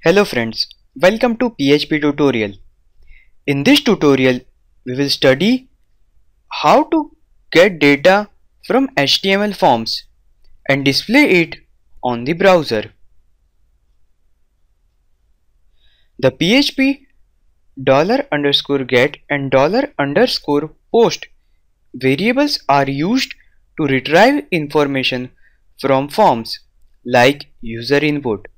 Hello friends, welcome to PHP tutorial. In this tutorial, we will study how to get data from HTML forms and display it on the browser. The PHP $_get and $_post variables are used to retrieve information from forms like user input.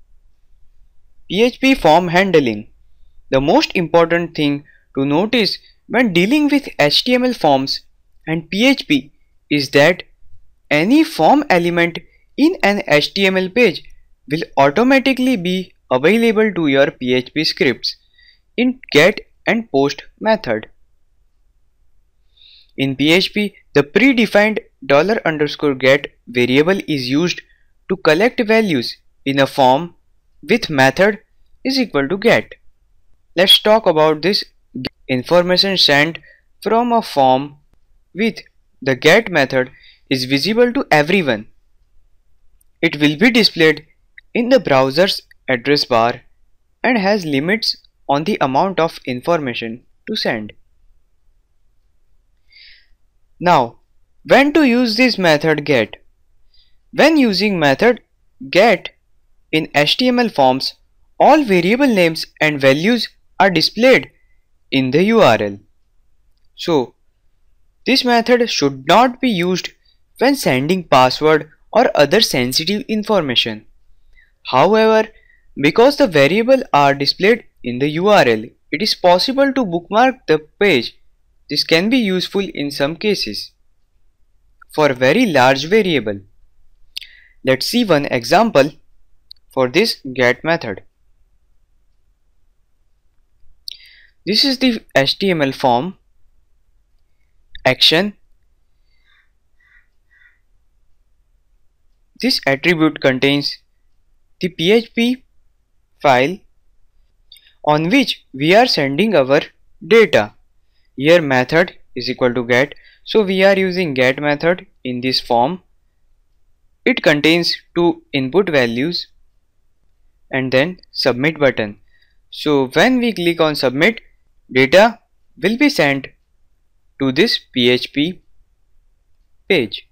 PHP form handling. The most important thing to notice when dealing with HTML forms and PHP is that any form element in an HTML page will automatically be available to your PHP scripts in get and post method. In PHP, the predefined $_get variable is used to collect values in a form with method is equal to get. Let's talk about this. Information sent from a form with the get method is visible to everyone. It will be displayed in the browser's address bar and has limits on the amount of information to send. Now, when to use this method get? When using method get in HTML forms, all variable names and values are displayed in the URL. So, this method should not be used when sending password or other sensitive information. However, because the variables are displayed in the URL, it is possible to bookmark the page. This can be useful in some cases. For very large variable, let's see one example for this get method. This is the HTML form action. This attribute contains the PHP file on which we are sending our data. Here method is equal to get, so we are using get method in this form. It contains two input values and then submit button. So when we click on submit, data will be sent to this PHP page.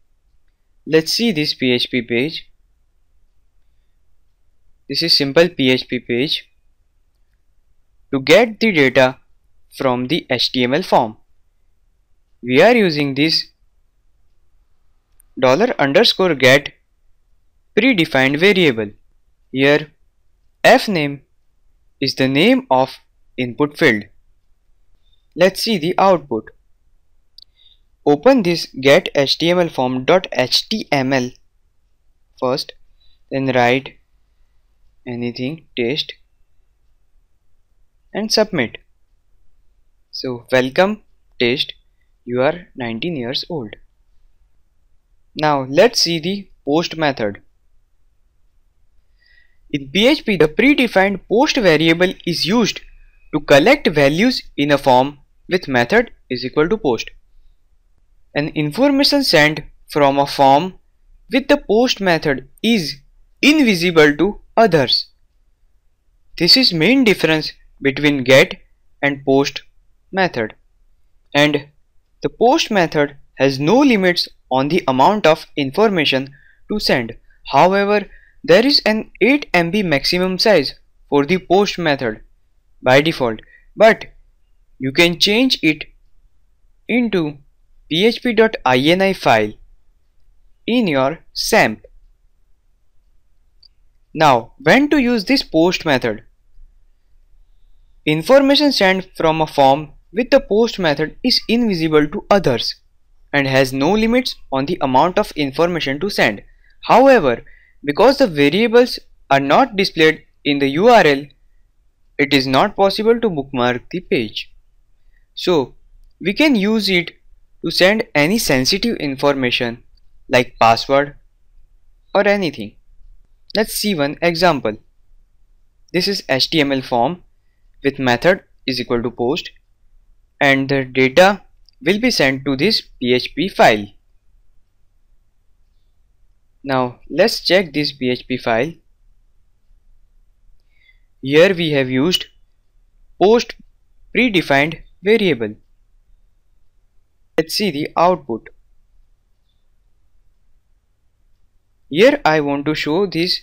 Let's see this PHP page. This is simple PHP page to get the data from the HTML form. We are using this $_get predefined variable. Here fname is the name of input field. Let's see the output. Open this get HTML form.html first, then write anything test and submit. So welcome test, you are 19 years old. Now let's see the post method. In PHP, the predefined post variable is used to collect values in a form with method is equal to post. An information sent from a form with the post method is invisible to others. This is main difference between get and post method. And the post method has no limits on the amount of information to send. However, there is an 8 MB maximum size for the post method by default, but you can change it into php.ini file in your XAMPP. Now, when to use this post method? Information sent from a form with the post method is invisible to others and has no limits on the amount of information to send. However, because the variables are not displayed in the URL, it is not possible to bookmark the page. So, we can use it to send any sensitive information like password or anything. Let's see one example. This is HTML form with method is equal to post and the data will be sent to this PHP file. Now let's check this PHP file. Here we have used post predefined variable. Let's see the output. Here I want to show this.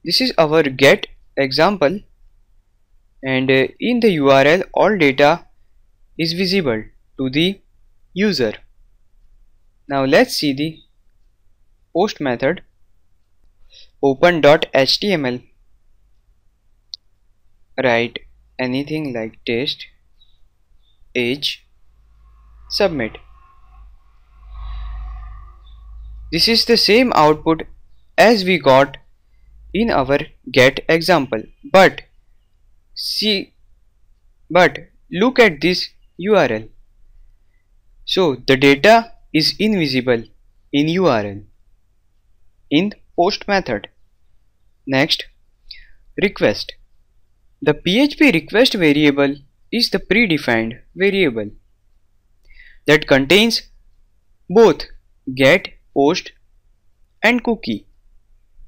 This is our get example, and in the URL all data is visible to the user. Now let's see the post method. Open.html, write anything like test, age, submit. This is the same output as we got in our get example, but look at this URL. So the data is invisible in URL in post method. Next, request. The PHP request variable is the predefined variable that contains both get, post and cookie.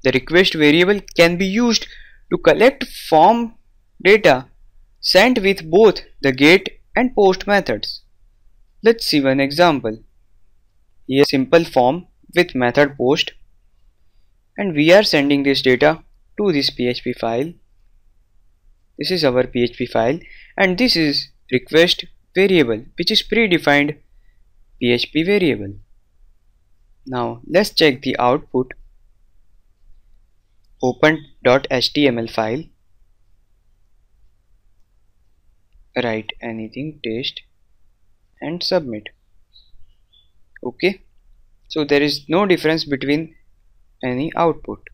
The request variable can be used to collect form data sent with both the get and post methods. Let's see one example. Here simple form with method post, and we are sending this data to this PHP file. This is our PHP file, and this is request variable, which is predefined PHP variable. Now let's check the output. Open.html file, write anything test and submit. Okay, so there is no difference between any output.